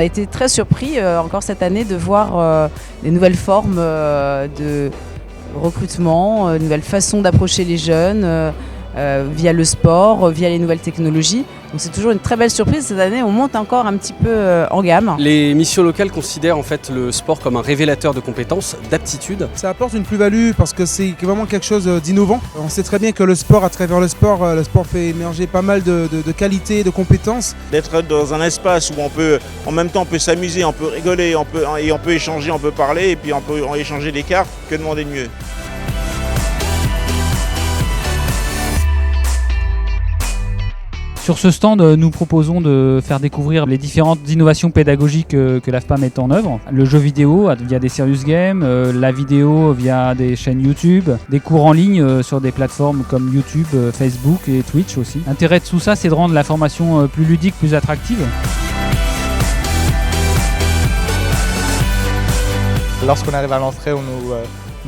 a été très surpris encore cette année de voir des nouvelles formes de recrutement, nouvelles façons d'approcher les jeunes via le sport, via les nouvelles technologies. Donc c'est toujours une très belle surprise. Cette année, on monte encore un petit peu en gamme. Les missions locales considèrent en fait le sport comme un révélateur de compétences, d'aptitudes. Ça apporte une plus-value parce que c'est vraiment quelque chose d'innovant. On sait très bien que le sport, à travers le sport fait émerger pas mal de qualités, de compétences. D'être dans un espace où en même temps on peut s'amuser, on peut rigoler, on peut échanger, on peut parler et puis on peut échanger des cartes, que demander de mieux. Sur ce stand, nous proposons de faire découvrir les différentes innovations pédagogiques que l'AFPA met en œuvre. Le jeu vidéo via des serious games, la vidéo via des chaînes YouTube, des cours en ligne sur des plateformes comme YouTube, Facebook et Twitch aussi. L'intérêt de tout ça, c'est de rendre la formation plus ludique, plus attractive. Lorsqu'on arrive à l'entrée, on nous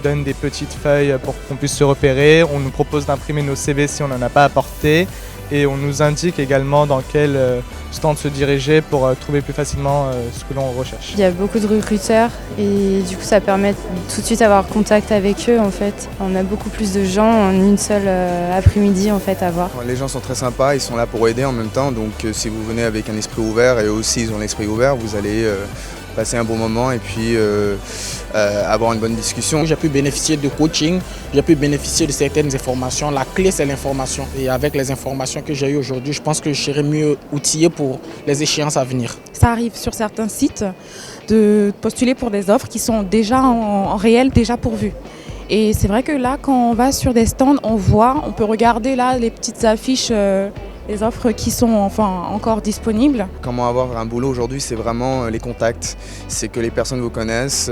donne des petites feuilles pour qu'on puisse se repérer. On nous propose d'imprimer nos CV si on n'en a pas apporté. Et on nous indique également dans quel stand se diriger pour trouver plus facilement ce que l'on recherche. Il y a beaucoup de recruteurs et du coup ça permet tout de suite d'avoir contact avec eux en fait. On a beaucoup plus de gens en une seule après-midi en fait à voir. Les gens sont très sympas, ils sont là pour aider en même temps, donc si vous venez avec un esprit ouvert et eux aussi ils ont l'esprit ouvert, vous allez passer un bon moment et puis avoir une bonne discussion. J'ai pu bénéficier de coaching, j'ai pu bénéficier de certaines informations. La clé, c'est l'information. Et avec les informations que j'ai eues aujourd'hui, je pense que je serai mieux outillé pour les échéances à venir. Ça arrive sur certains sites de postuler pour des offres qui sont déjà en réel, déjà pourvues. Et c'est vrai que là, quand on va sur des stands, on peut regarder là les petites affiches les offres qui sont encore disponibles. Comment avoir un boulot aujourd'hui, c'est vraiment les contacts, c'est que les personnes vous connaissent.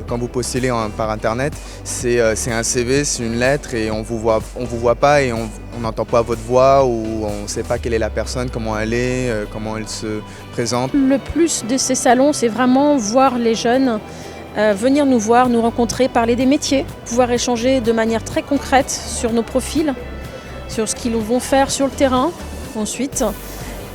Quand vous postulez par internet, c'est un CV, c'est une lettre et on vous voit pas et on n'entend pas votre voix ou on ne sait pas quelle est la personne, comment elle est, comment elle se présente. Le plus de ces salons, c'est vraiment voir les jeunes venir nous voir, nous rencontrer, parler des métiers, pouvoir échanger de manière très concrète sur nos profils, sur ce qu'ils vont faire sur le terrain ensuite,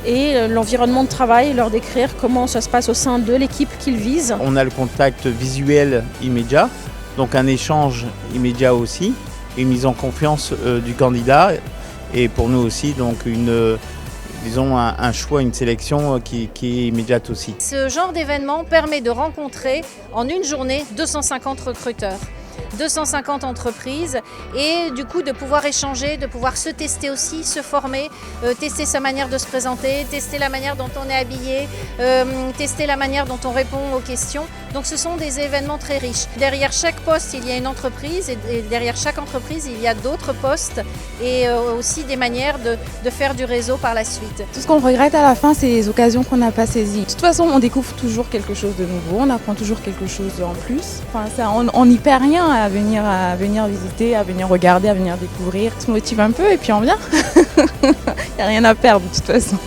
et l'environnement de travail, leur décrire comment ça se passe au sein de l'équipe qu'ils visent. On a le contact visuel immédiat, donc un échange immédiat aussi, une mise en confiance du candidat, et pour nous aussi donc un choix, une sélection qui est immédiate aussi. Ce genre d'événement permet de rencontrer en une journée 250 recruteurs. 250 entreprises et du coup de pouvoir échanger, de pouvoir se tester aussi, se former, tester sa manière de se présenter, tester la manière dont on est habillé, tester la manière dont on répond aux questions. Donc ce sont des événements très riches. Derrière chaque poste, il y a une entreprise et derrière chaque entreprise, il y a d'autres postes et aussi des manières de faire du réseau par la suite. Tout ce qu'on regrette à la fin, c'est les occasions qu'on n'a pas saisies. De toute façon, on découvre toujours quelque chose de nouveau, on apprend toujours quelque chose en plus. On n'y perd rien à venir visiter, à venir regarder, à venir découvrir. On se motive un peu et puis on vient. Il n'y a rien à perdre de toute façon.